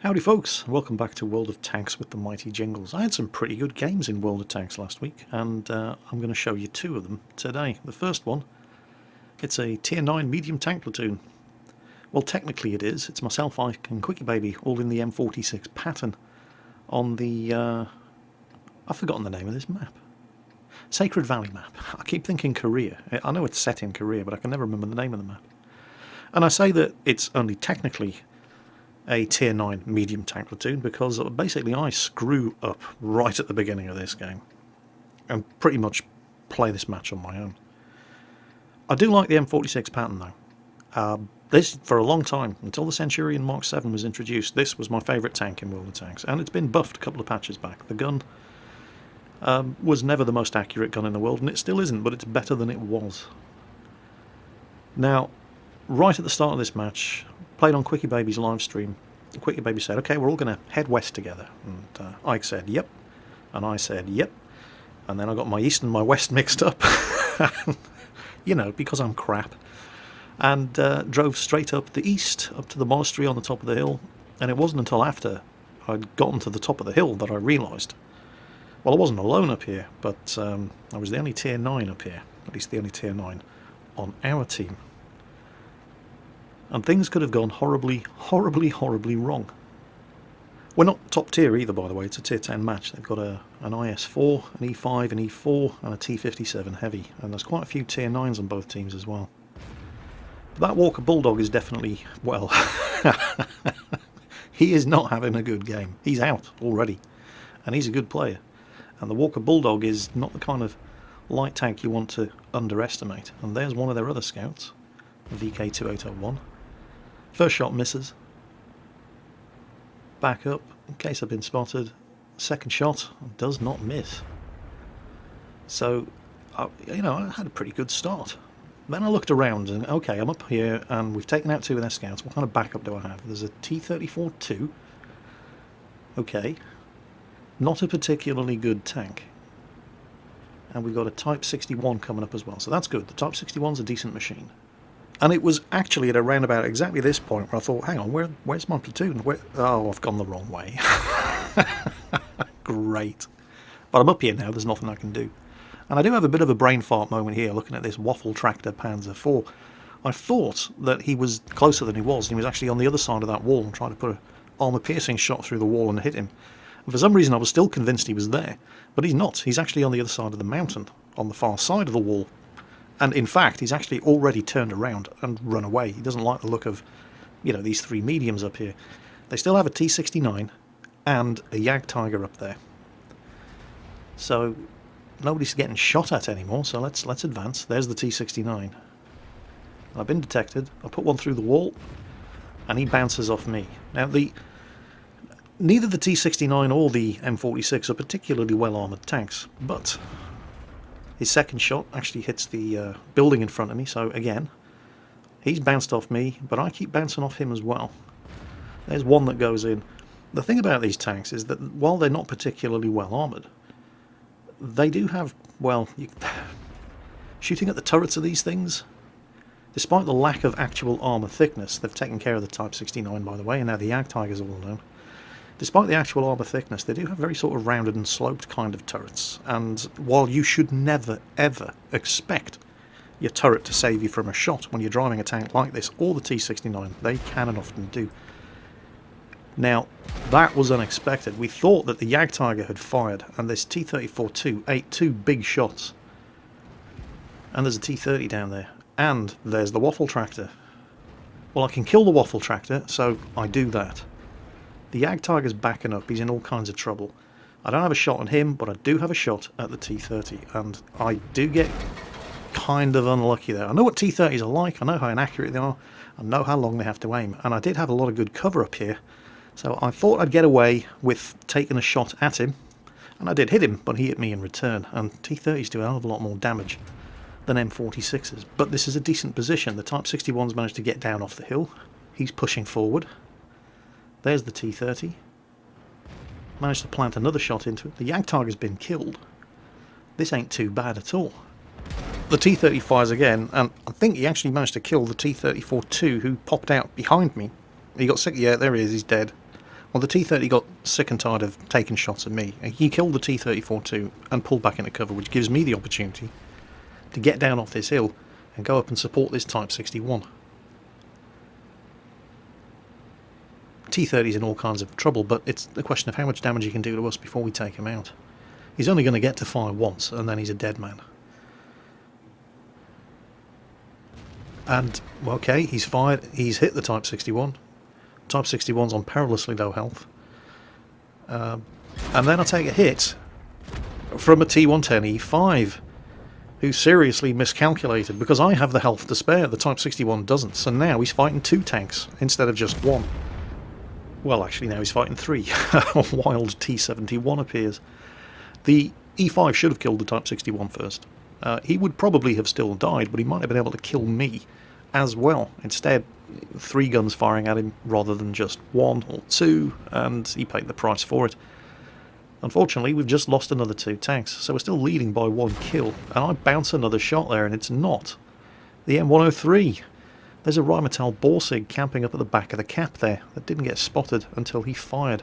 Howdy folks, welcome back to World of Tanks with the mighty Jingles. I had some pretty good games in World of Tanks last week, and I'm going to show you two of them today. The first one, it's a tier 9 medium tank platoon. Well, technically it is. It's myself, Ike and Quickie Baby, all in the M46 pattern on the... I've forgotten the name of this map. Sacred Valley map. I keep thinking Korea. I know it's set in Korea, but I can never remember the name of the map. And I say that it's only technically a tier 9 medium tank platoon because basically I screw up right at the beginning of this game and pretty much play this match on my own. I do like the M46 pattern though. This, for a long time, until the Centurion Mark 7 was introduced, this was my favourite tank in World of Tanks, and it's been buffed a couple of patches back. The gun was never the most accurate gun in the world, and it still isn't, but it's better than it was. Now, right at the start of this match, played on Quickie Baby's live stream. Quickie Baby said, okay, we're all going to head west together. And Ike said, yep. And I said, yep. And then I got my east and my west mixed up. You know, because I'm crap. And drove straight up the east, up to the monastery on the top of the hill. And it wasn't until after I'd gotten to the top of the hill that I realised, well, I wasn't alone up here, but I was the only tier 9 up here. At least the only tier 9 on our team. And things could have gone horribly, horribly, horribly wrong. We're not top tier either, by the way. It's a tier 10 match. They've got an IS-4, an E5, an E4, and a T-57 heavy. And there's quite a few tier 9s on both teams as well. But that Walker Bulldog is definitely, well, he is not having a good game. He's out already. And he's a good player. And the Walker Bulldog is not the kind of light tank you want to underestimate. And there's one of their other scouts, the VK2801. First shot misses. Back up, in case I've been spotted. Second shot does not miss. So, you know, I had a pretty good start. Then I looked around and, okay, I'm up here and we've taken out two of their scouts. What kind of backup do I have? There's a T-34-2. Okay. Not a particularly good tank. And we've got a Type 61 coming up as well. So that's good. The Type 61's a decent machine. And it was actually at around about exactly this point where I thought, hang on, where's my platoon? Oh, I've gone the wrong way. Great. But I'm up here now, there's nothing I can do. And I do have a bit of a brain fart moment here looking at this waffle tractor Panzer IV. I thought that he was closer than he was. He was actually on the other side of that wall and trying to put an armour-piercing shot through the wall and hit him. And for some reason I was still convinced he was there. But he's not. He's actually on the other side of the mountain, on the far side of the wall. And in fact, he's actually already turned around and run away. He doesn't like the look of, you know, these three mediums up here. They still have a T-69 and a Jagdtiger up there. So nobody's getting shot at anymore, so let's advance. There's the T-69. I've been detected. I put one through the wall, and he bounces off me. Now, neither the T-69 or the M46 are particularly well-armoured tanks, but his second shot actually hits the building in front of me, so again, he's bounced off me, but I keep bouncing off him as well. There's one that goes in. The thing about these tanks is that while they're not particularly well armoured, they do have, well, shooting at the turrets of these things, despite the lack of actual armour thickness, they've taken care of the Type 69 by the way, and now the Jagdtigers are all known. Despite the actual armour thickness, they do have very sort of rounded and sloped kind of turrets, and while you should never ever expect your turret to save you from a shot when you're driving a tank like this, or the T-69, they can and often do. Now, that was unexpected. We thought that the Jagdtiger had fired, and this T-34-2 ate two big shots. And there's a T-30 down there, and there's the waffle tractor. Well, I can kill the waffle tractor, so I do that. The Jagdtiger's backing up, he's in all kinds of trouble. I don't have a shot on him, but I do have a shot at the T-30, and I do get kind of unlucky there. I know what T-30s are like, I know how inaccurate they are, I know how long they have to aim, and I did have a lot of good cover up here, so I thought I'd get away with taking a shot at him, and I did hit him, but he hit me in return, and T-30s do a hell of a lot more damage than M46s, but this is a decent position. The Type 61's managed to get down off the hill, he's pushing forward. There's the T-30. Managed to plant another shot into it. The Jagdtiger's been killed. This ain't too bad at all. The T-30 fires again, and I think he actually managed to kill the T-34-2 who popped out behind me. He got sick. Yeah, there he is. He's dead. Well, the T-30 got sick and tired of taking shots at me. He killed the T-34 too and pulled back into cover, which gives me the opportunity to get down off this hill and go up and support this Type 61. T-30's in all kinds of trouble, but it's a question of how much damage he can do to us before we take him out. He's only going to get to fire once, and then he's a dead man. And, okay, he's fired. He's hit the Type 61. Type 61's on perilously low health. And then I take a hit from a T-110E5, who seriously miscalculated, because I have the health to spare, the Type 61 doesn't. So now he's fighting 2 tanks instead of just 1. Well, actually now he's fighting 3. A wild T-71 appears. The E5 should have killed the Type 61 first. He would probably have still died, but he might have been able to kill me as well. Instead, 3 guns firing at him rather than just 1 or 2, and he paid the price for it. Unfortunately, we've just lost another 2 tanks, so we're still leading by 1 kill, and I bounce another shot there, and it's not the M103. There's a Rheinmetall Borsig camping up at the back of the cap there that didn't get spotted until he fired.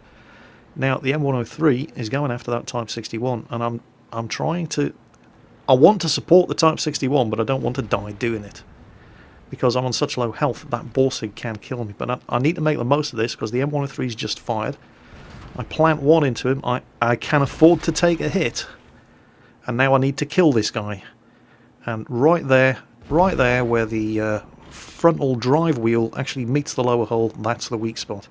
Now, the M103 is going after that Type 61, and I'm trying to... I want to support the Type 61, but I don't want to die doing it, because I'm on such low health that Borsig can kill me. But I need to make the most of this, because the M103's just fired. I plant 1 into him. I can afford to take a hit, and now I need to kill this guy. And right there where the frontal drive wheel actually meets the lower hull, that's the weak spot.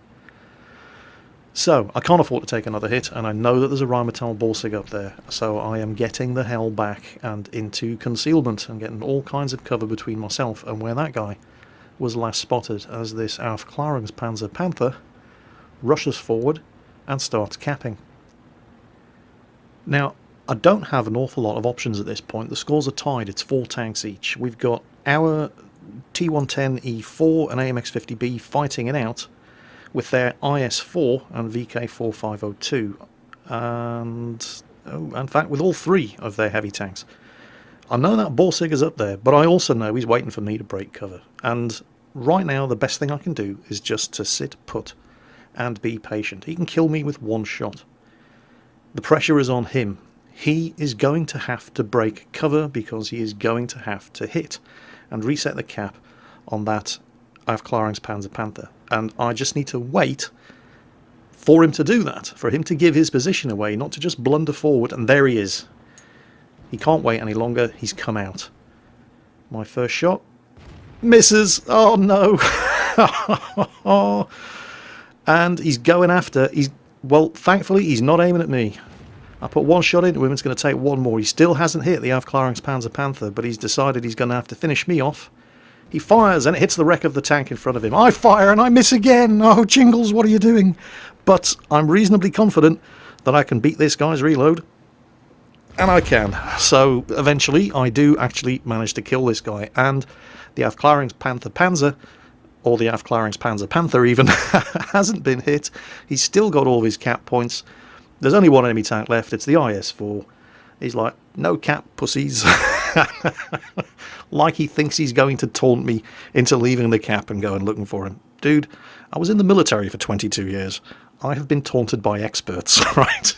So, I can't afford to take another hit, and I know that there's a Rheinmetall Borsig up there, so I am getting the hell back and into concealment and getting all kinds of cover between myself and where that guy was last spotted, as this Aufklärungspanzer Panther rushes forward and starts capping. Now, I don't have an awful lot of options at this point. The scores are tied, it's 4 tanks each. We've got our T110E4 and AMX-50B fighting it out with their IS-4 and VK-4502, and in fact with all 3 of their heavy tanks. I know that Borsig is up there, but I also know he's waiting for me to break cover, and right now the best thing I can do is just to sit put and be patient. He can kill me with 1 shot. The pressure is on him. He is going to have to break cover, because he is going to have to hit and reset the cap on that Aufklärungspanzer Panther. And I just need to wait for him to do that, for him to give his position away, not to just blunder forward, and there he is. He can't wait any longer, he's come out. My first shot misses. Oh no. And he's going after, well, thankfully he's not aiming at me. I put 1 shot into him, it's going to take 1 more. He still hasn't hit the Aufklärungspanzer Panther, but he's decided he's going to have to finish me off. He fires, and it hits the wreck of the tank in front of him. I fire, and I miss again. Oh, Jingles, what are you doing? But I'm reasonably confident that I can beat this guy's reload. And I can. So, eventually, I do actually manage to kill this guy. And the Aufklärungspanzer Panzer, or the Aufklärungspanzer Panther even, hasn't been hit. He's still got all of his cap points. There's only 1 enemy tank left. It's the IS-4. He's like, no cap, pussies. Like he thinks he's going to taunt me into leaving the cap and going looking for him. Dude, I was in the military for 22 years. I have been taunted by experts, right?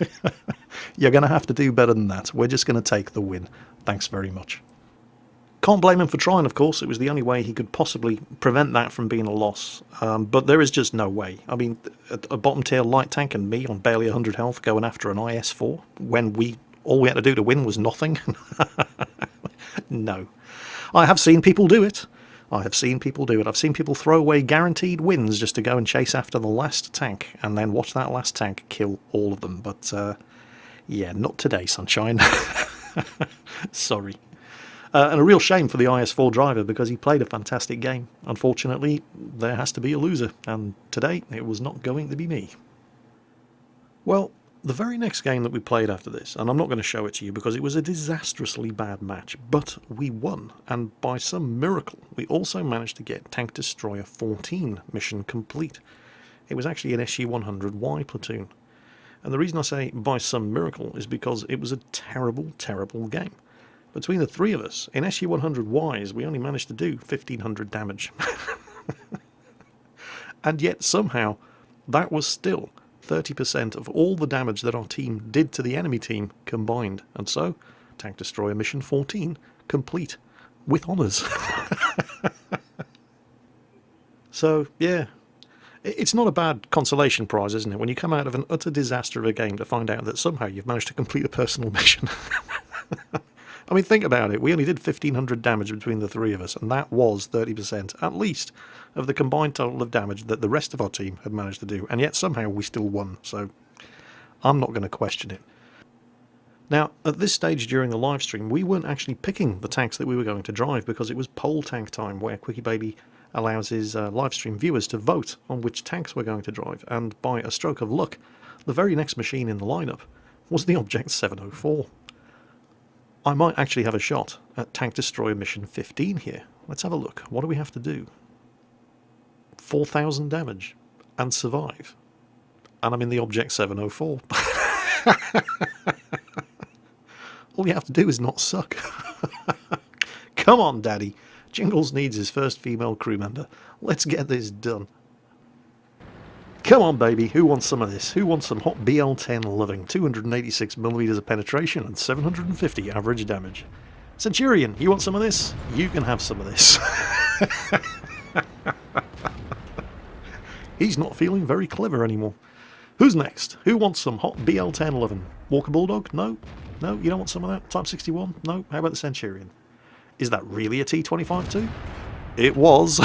You're going to have to do better than that. We're just going to take the win. Thanks very much. Can't blame him for trying, of course. It was the only way he could possibly prevent that from being a loss. But there is just no way. I mean, a bottom-tier light tank and me on barely 100 health going after an IS-4 when all we had to do to win was nothing? No. I have seen people do it. I've seen people throw away guaranteed wins just to go and chase after the last tank and then watch that last tank kill all of them. But, yeah, not today, sunshine. Sorry. And a real shame for the IS-4 driver, because he played a fantastic game. Unfortunately, there has to be a loser, and today it was not going to be me. Well, the very next game that we played after this, and I'm not going to show it to you because it was a disastrously bad match, but we won, and by some miracle we also managed to get Tank Destroyer 14 mission complete. It was actually an SU-100Y platoon. And the reason I say by some miracle is because it was a terrible, terrible game. Between the 3 of us, in SU-100Ys, we only managed to do 1,500 damage. And yet, somehow, that was still 30% of all the damage that our team did to the enemy team combined. And so, Tank Destroyer Mission 14, complete. With honours. So, yeah. It's not a bad consolation prize, isn't it? When you come out of an utter disaster of a game to find out that somehow you've managed to complete a personal mission. I mean, think about it. We only did 1,500 damage between the three of us, and that was 30%, at least, of the combined total of damage that the rest of our team had managed to do. And yet, somehow, we still won. So, I'm not going to question it. Now, at this stage during the live stream, we weren't actually picking the tanks that we were going to drive because it was poll tank time, where Quickie Baby allows his live stream viewers to vote on which tanks we're going to drive. And by a stroke of luck, the very next machine in the lineup was the Object 704. I might actually have a shot at Tank Destroyer Mission 15 here. Let's have a look. What do we have to do? 4,000 damage and survive. And I'm in the Object 704. All you have to do is not suck. Come on, Daddy. Jingles needs his first female crew member. Let's get this done. Come on, baby. Who wants some of this? Who wants some hot BL10 loving? 286mm of penetration and 750 average damage. Centurion, you want some of this? You can have some of this. He's not feeling very clever anymore. Who's next? Who wants some hot BL10 loving? Walker Bulldog? No? No? You don't want some of that? Type 61? No? How about the Centurion? Is that really a T25 too? It was.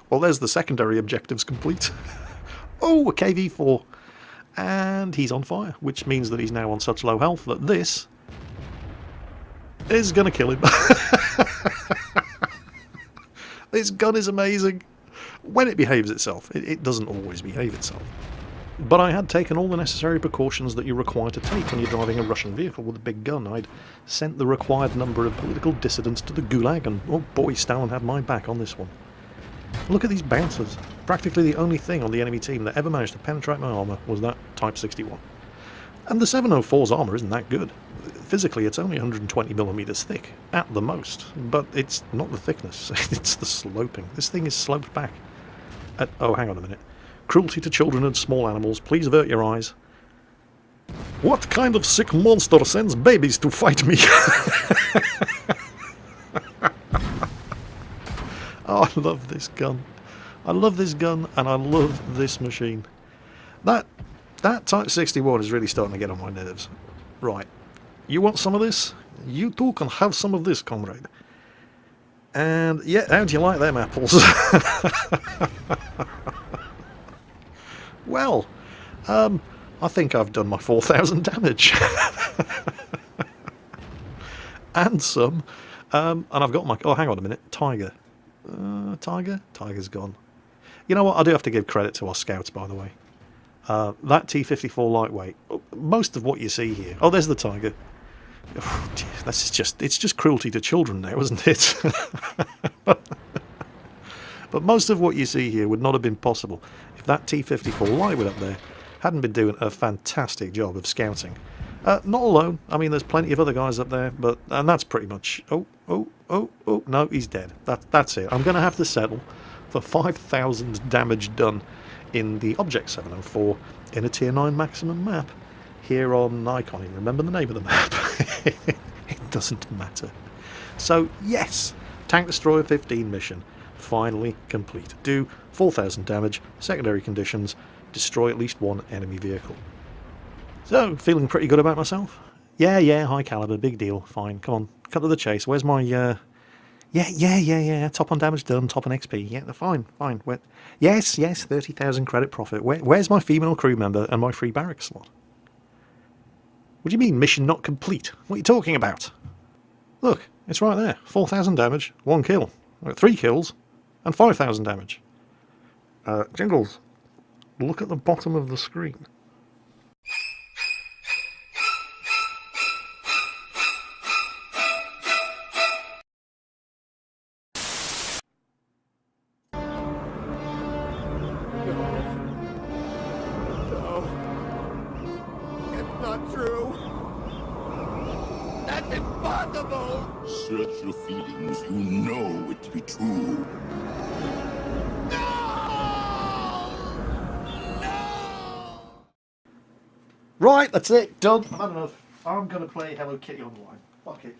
Well, there's the secondary objectives complete. Oh, a KV-4. And he's on fire, which means that he's now on such low health that this is going to kill him. This gun is amazing. When it behaves itself. It doesn't always behave itself. But I had taken all the necessary precautions that you're required to take when you're driving a Russian vehicle with a big gun. I'd sent the required number of political dissidents to the Gulag, and oh boy, Stalin had my back on this one. Look at these bouncers. Practically the only thing on the enemy team that ever managed to penetrate my armour was that Type 61. And the 704's armour isn't that good. Physically, it's only 120mm thick, at the most. But it's not the thickness, it's the sloping. This thing is sloped back. Oh, hang on a minute. Cruelty to children and small animals, please avert your eyes. What kind of sick monster sends babies to fight me? Oh, I love this gun. I love this gun, and I love this machine. That Type 61 is really starting to get on my nerves. Right. You want some of this? You too can have some of this, comrade. And, yeah, how do you like them apples? Well, I think I've done my 4,000 damage. And some. And I've got my... Oh, hang on a minute. Tiger. Tiger? Tiger's gone. You know what? I do have to give credit to our scouts, by the way. That T-54 lightweight. Most of what you see here... Oh, there's the Tiger. Oh, dear, that's just... It's just cruelty to children now, isn't it? But most of what you see here would not have been possible if that T-54 lightweight up there hadn't been doing a fantastic job of scouting. Not alone. I mean, there's plenty of other guys up there, but... And that's pretty much... Oh, no, he's dead. That's it. I'm going to have to settle for 5,000 damage done in the Object 704 in a Tier 9 maximum map. Here on... I can't even remember the name of the map. It doesn't matter. So, yes, Tank Destroyer 15 mission. Finally complete. Do 4,000 damage, secondary conditions, destroy at least one enemy vehicle. So, feeling pretty good about myself? Yeah, high caliber, big deal, fine, come on, cut to the chase. Where's my, Yeah, top on damage done, top on XP, yeah, fine. Yes, 30,000 credit profit. Where's my female crew member and my free barrack slot? What do you mean, mission not complete? What are you talking about? Look, it's right there, 4,000 damage, 1 kill. 3 kills, and 5,000 damage. Jingles, look at the bottom of the screen. No. It's not true. That's impossible. Search your feelings. You know it to be true. No! Right, that's it. Done. I've had enough. I'm going to play Hello Kitty Online. Fuck it.